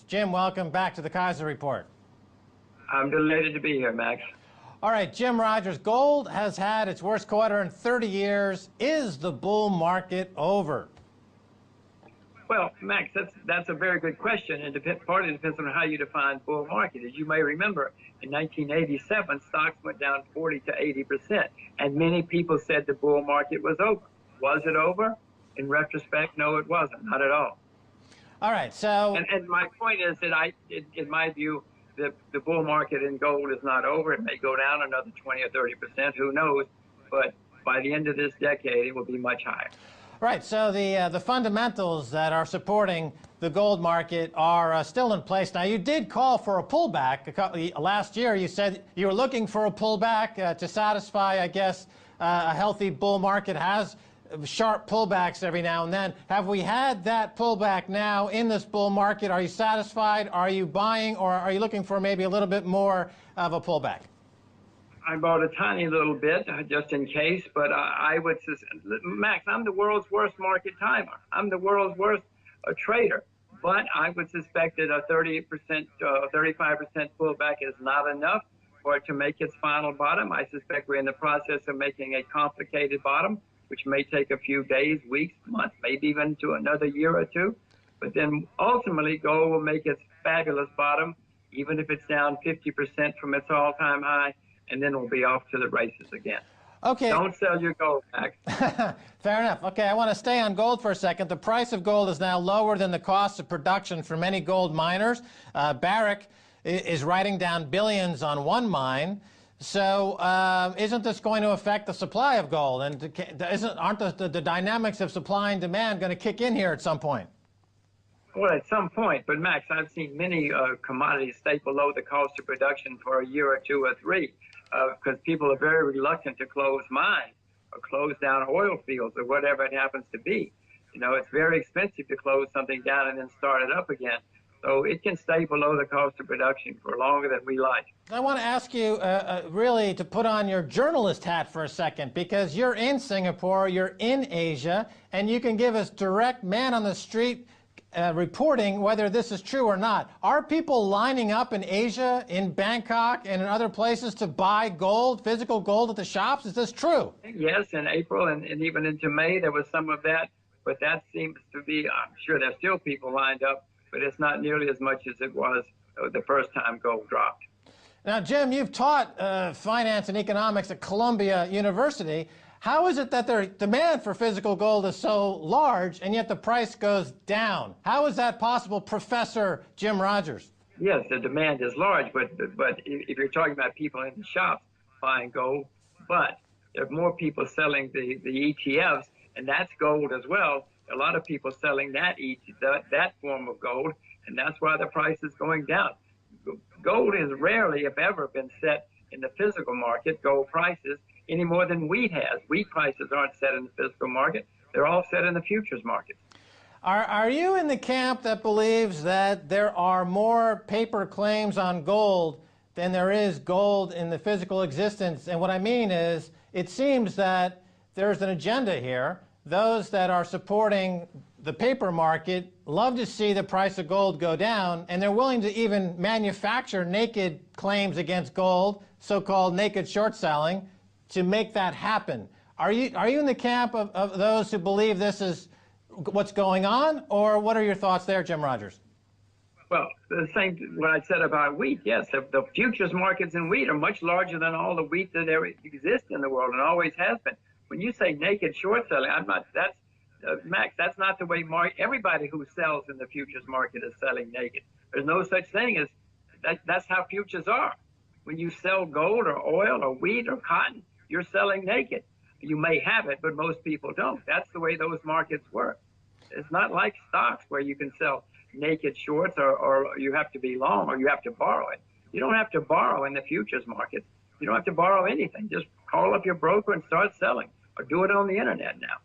Jim, welcome back to the Keiser Report. I'm delighted to be here, Max. All right, Jim Rogers, gold has had its worst quarter in 30 years. Is the bull market over? Well, Max, that's a very good question, and partly depends on how you define bull market. As you may remember, in 1987, stocks went down 40 to 80%, and many people said the bull market was over. Was it over? In retrospect, no, it wasn't. Not at all. All right, so... And my point is that in my view, the bull market in gold is not over. It may go down another 20 or 30%, who knows, but by the end of this decade, it will be much higher. Right, so the fundamentals that are supporting the gold market are still in place. Now, you did call for a pullback. Last year, you said you were looking for a pullback to satisfy, I guess, a healthy bull market has sharp pullbacks every now and then. Have we had that pullback now in this bull market? Are you satisfied? Are you buying, or are you looking for maybe a little bit more of a pullback? I bought a tiny little bit just in case, but I would say, Max, I'm the world's worst market timer. I'm the world's worst trader, but I would suspect that a 30%, 35% pullback is not enough for it to make its final bottom. I suspect we're in the process of making a complicated bottom, which may take a few days, weeks, months, maybe even to another year or two. But then ultimately, gold will make its fabulous bottom, even if it's down 50% from its all-time high, and then we'll be off to the races again. Okay. Don't sell your gold, Max. Fair enough. Okay, I want to stay on gold for a second. The price of gold is now lower than the cost of production for many gold miners. Barrick is writing down billions on one mine. So isn't this going to affect the supply of gold? And aren't the dynamics of supply and demand going to kick in here at some point? Well, at some point. But, Max, I've seen many commodities stay below the cost of production for a year or two or three because people are very reluctant to close mines or close down oil fields or whatever it happens to be. You know, it's very expensive to close something down and then start it up again. So it can stay below the cost of production for longer than we like. I want to ask you really to put on your journalist hat for a second, because you're in Singapore, you're in Asia, and you can give us direct man-on-the-street reporting whether this is true or not. Are people lining up in Asia, in Bangkok, and in other places to buy gold, physical gold at the shops? Is this true? Yes, in April and even into May there was some of that, but that seems to be, I'm sure there's still people lined up, but it's not nearly as much as it was the first time gold dropped. Now, Jim, you've taught finance and economics at Columbia University. How is it that their demand for physical gold is so large and yet the price goes down? How is that possible, Professor Jim Rogers? Yes, the demand is large, but if you're talking about people in the shops buying gold, but there are more people selling the ETFs, and that's gold as well. A lot of people selling that form of gold, and that's why the price is going down. Gold has rarely, if ever, been set in the physical market, gold prices, any more than wheat has. Wheat prices aren't set in the physical market. They're all set in the futures market. Are you in the camp that believes that there are more paper claims on gold than there is gold in the physical existence? And what I mean is, it seems that there's an agenda here. Those that are supporting the paper market love to see the price of gold go down, and they're willing to even manufacture naked claims against gold, so-called naked short selling, to make that happen. Are you in the camp of those who believe this is what's going on, or what are your thoughts there, Jim Rogers? Well, the same what I said about wheat. Yes, the futures markets in wheat are much larger than all the wheat that there exists in the world and always has been. When you say naked short selling, Max, that's not the way everybody who sells in the futures market is selling naked. There's no such thing as that's how futures are. When you sell gold or oil or wheat or cotton, you're selling naked. You may have it, but most people don't. That's the way those markets work. It's not like stocks where you can sell naked shorts or you have to be long or you have to borrow it. You don't have to borrow in the futures market. You don't have to borrow anything. Just call up your broker and start selling, or do it on the internet now.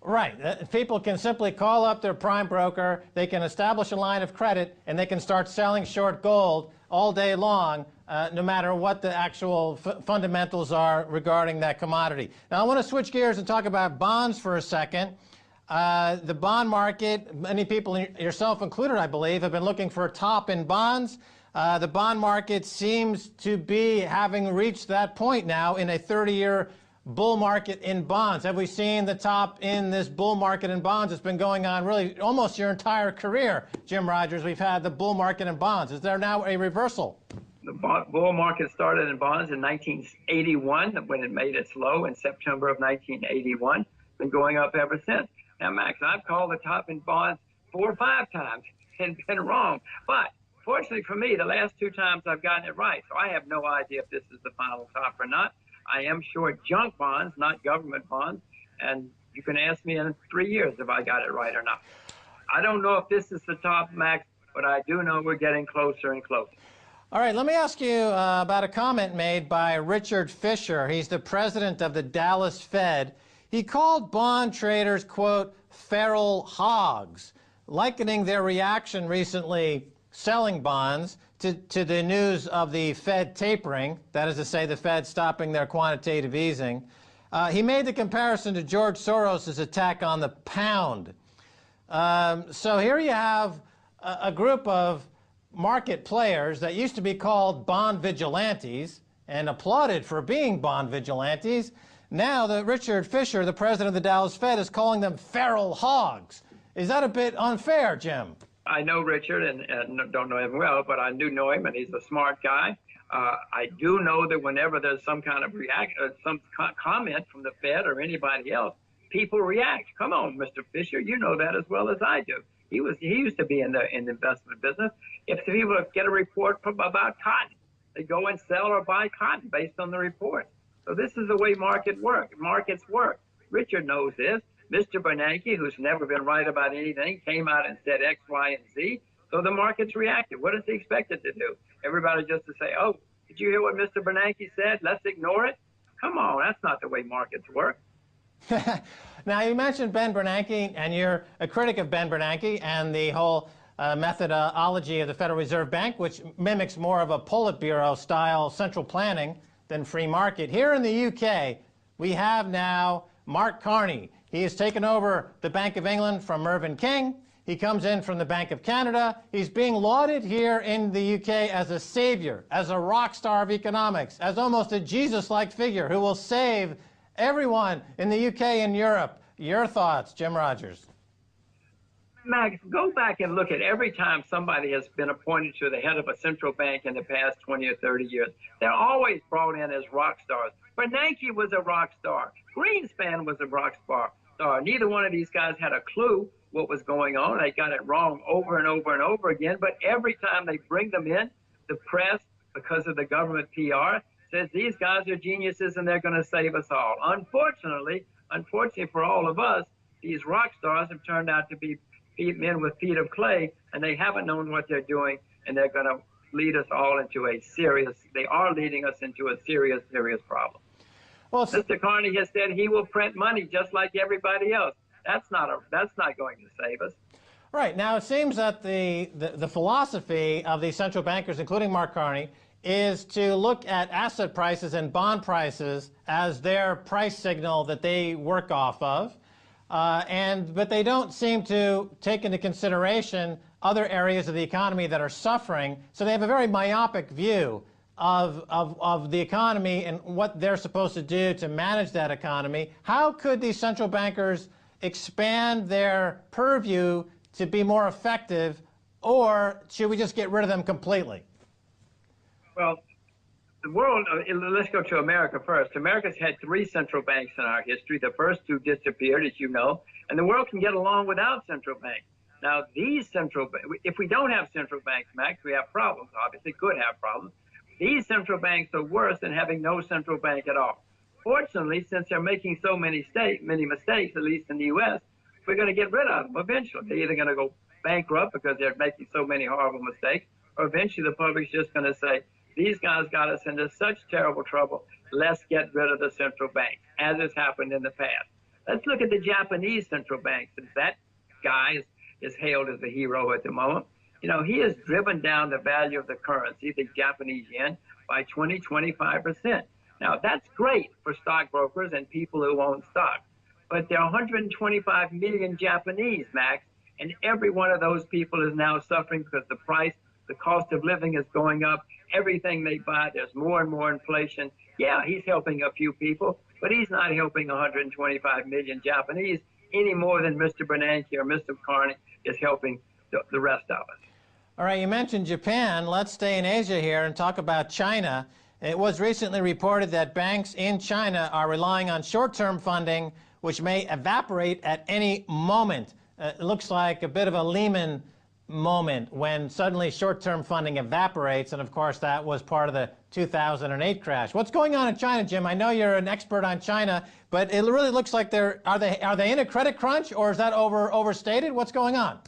Right. People can simply call up their prime broker, they can establish a line of credit, and they can start selling short gold all day long, no matter what the actual fundamentals are regarding that commodity. Now, I want to switch gears and talk about bonds for a second. The bond market, many people, yourself included, I believe, have been looking for a top in bonds. The bond market seems to be having reached that point now in a 30-year bull market in bonds. Have we seen the top in this bull market in bonds? It's been going on really almost your entire career, Jim Rogers. We've had the bull market in bonds. Is there now a reversal? The bull market started in bonds in 1981 when it made its low in September of 1981. Been going up ever since. Now, Max, I've called the top in bonds 4 or 5 times and been wrong. But fortunately for me, the last 2 times I've gotten it right. So I have no idea if this is the final top or not. I am short junk bonds, not government bonds. And you can ask me in 3 years if I got it right or not. I don't know if this is the top, Max, but I do know we're getting closer and closer. All right, let me ask you about a comment made by Richard Fisher. He's the president of the Dallas Fed. He called bond traders, quote, feral hogs, likening their reaction recently selling bonds to the news of the Fed tapering, that is to say the Fed stopping their quantitative easing. He made the comparison to George Soros' attack on the pound. So here you have a group of market players that used to be called bond vigilantes and applauded for being bond vigilantes. Now Richard Fisher, the president of the Dallas Fed, is calling them feral hogs. Is that a bit unfair, Jim? I know Richard and don't know him well, but I do know him, and he's a smart guy. I do know that whenever there's some kind of comment from the Fed or anybody else, people react. Come on, Mr. Fisher, you know that as well as I do. He used to be in the investment business. If people get a report about cotton, they go and sell or buy cotton based on the report. So this is the way markets work. Richard knows this. Mr. Bernanke, who's never been right about anything, came out and said X, Y, and Z. So the markets reacted. What is he expected to do? Everybody just to say, oh, did you hear what Mr. Bernanke said? Let's ignore it? Come on, that's not the way markets work. Now, you mentioned Ben Bernanke, and you're a critic of Ben Bernanke and the whole methodology of the Federal Reserve Bank, which mimics more of a Politburo-style central planning than free market. Here in the UK, we have now Mark Carney. He has taken over the Bank of England from Mervyn King. He comes in from the Bank of Canada. He's being lauded here in the UK as a savior, as a rock star of economics, as almost a Jesus-like figure who will save everyone in the UK and Europe. Your thoughts, Jim Rogers? Max, go back and look at every time somebody has been appointed to the head of a central bank in the past 20 or 30 years. They're always brought in as rock stars. Bernanke was a rock star. Greenspan was a rock star. Neither one of these guys had a clue what was going on. They got it wrong over and over and over again. But every time they bring them in, the press, because of the government PR, says these guys are geniuses and they're going to save us all. Unfortunately for all of us, these rock stars have turned out to be men with feet of clay, and they haven't known what they're doing, and they're going to lead us all into they are leading us into a serious problem. Well, Mr. Carney has said he will print money just like everybody else. That's not going to save us. Right. Now, it seems that the philosophy of these central bankers, including Mark Carney, is to look at asset prices and bond prices as their price signal that they work off of. But they don't seem to take into consideration other areas of the economy that are suffering. So they have a very myopic view of the economy and what they're supposed to do to manage that economy. How could these central bankers expand their purview to be more effective, or should we just get rid of them completely? Well, the world, let's go to America first. America's had 3 central banks in our history. The first 2 disappeared, as you know, and the world can get along without central banks. Now, these central banks, if we don't have central banks, Max, we have problems, obviously, could have problems. These central banks are worse than having no central bank at all. Fortunately, since they're making so many mistakes, at least in the U.S., we're going to get rid of them eventually. They're either going to go bankrupt because they're making so many horrible mistakes, or eventually the public's just going to say, these guys got us into such terrible trouble, let's get rid of the central bank, as has happened in the past. Let's look at the Japanese central bank, since that guy is hailed as a hero at the moment. You know, he has driven down the value of the currency, the Japanese yen, by 20–25%. Now, that's great for stockbrokers and people who own stock. But there are 125 million Japanese, Max, and every one of those people is now suffering because the cost of living is going up. Everything they buy, there's more and more inflation. Yeah, he's helping a few people, but he's not helping 125 million Japanese any more than Mr. Bernanke or Mr. Carney is helping the rest of us. All right, you mentioned Japan. Let's stay in Asia here and talk about China. It was recently reported that banks in China are relying on short-term funding, which may evaporate at any moment. It looks like a bit of a Lehman moment when suddenly short-term funding evaporates, and of course that was part of the 2008 crash. What's going on in China, Jim? I know you're an expert on China, but it really looks like are they in a credit crunch, or is that overstated? What's going on?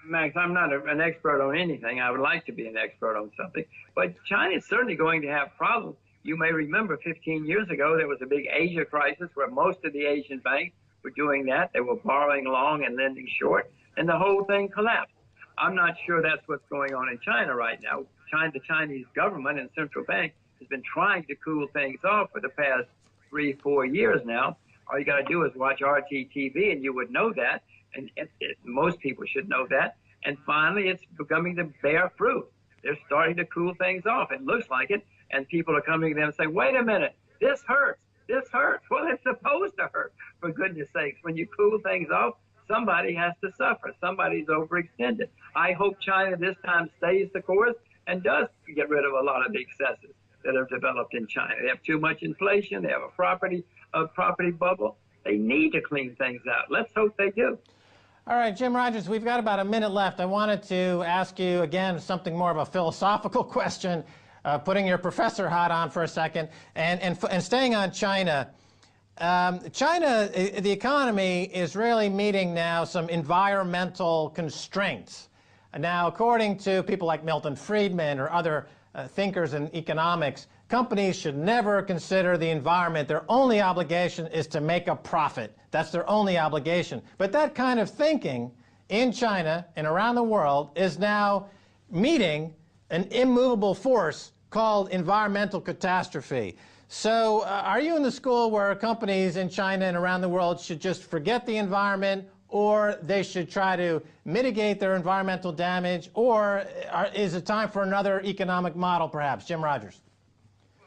Max, I'm not an expert on anything. I would like to be an expert on something, but China is certainly going to have problems. You may remember 15 years ago there was a big Asia crisis where most of the Asian banks were doing that. They were borrowing long and lending short, and the whole thing collapsed. I'm not sure that's what's going on in China right now. The Chinese government and central bank has been trying to cool things off for the past 3-4 years now. All you got to do is watch RTTV and you would know that, and most people should know that. And finally, it's becoming to bear fruit. They're starting to cool things off. It looks like it, and people are coming to them and saying, wait a minute, this hurts. This hurts. Well, it's supposed to hurt, for goodness sakes. When you cool things off, somebody has to suffer. Somebody's overextended. I hope China this time stays the course and does get rid of a lot of the excesses that have developed in China. They have too much inflation. They have a property bubble. They need to clean things out. Let's hope they do. All right, Jim Rogers, we've got about a minute left. I wanted to ask you, again, something more of a philosophical question, putting your professor hat on for a second, and staying on China. China, the economy is really meeting now some environmental constraints. Now, according to people like Milton Friedman or other thinkers in economics, companies should never consider the environment. Their only obligation is to make a profit. That's their only obligation. But that kind of thinking in China and around the world is now meeting an immovable force called environmental catastrophe. So are you in the school where companies in China and around the world should just forget the environment, or they should try to mitigate their environmental damage, or is it time for another economic model, perhaps? Jim Rogers.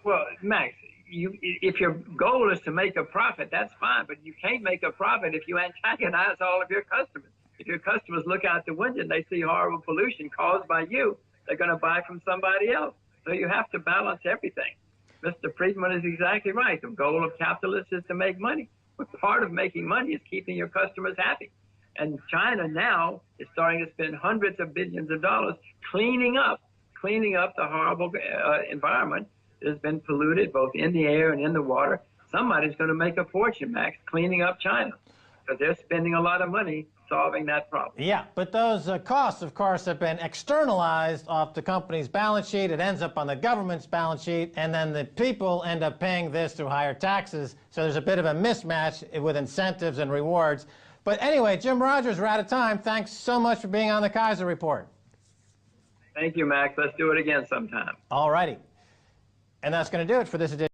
Well, Max, if your goal is to make a profit, that's fine, but you can't make a profit if you antagonize all of your customers. If your customers look out the window and they see horrible pollution caused by you, they're going to buy from somebody else. So you have to balance everything. Mr. Friedman is exactly right. The goal of capitalists is to make money. But part of making money is keeping your customers happy. And China now is starting to spend hundreds of billions of dollars cleaning up the horrible environment that has been polluted both in the air and in the water. Somebody's going to make a fortune, Max, cleaning up China, because they're spending a lot of money solving that problem. Yeah, but those costs, of course, have been externalized off the company's balance sheet. It ends up on the government's balance sheet, and then the people end up paying this through higher taxes. So there's a bit of a mismatch with incentives and rewards. But anyway, Jim Rogers, we're out of time. Thanks so much for being on the Keiser Report. Thank you, Max. Let's do it again sometime. All righty. And that's going to do it for this edition.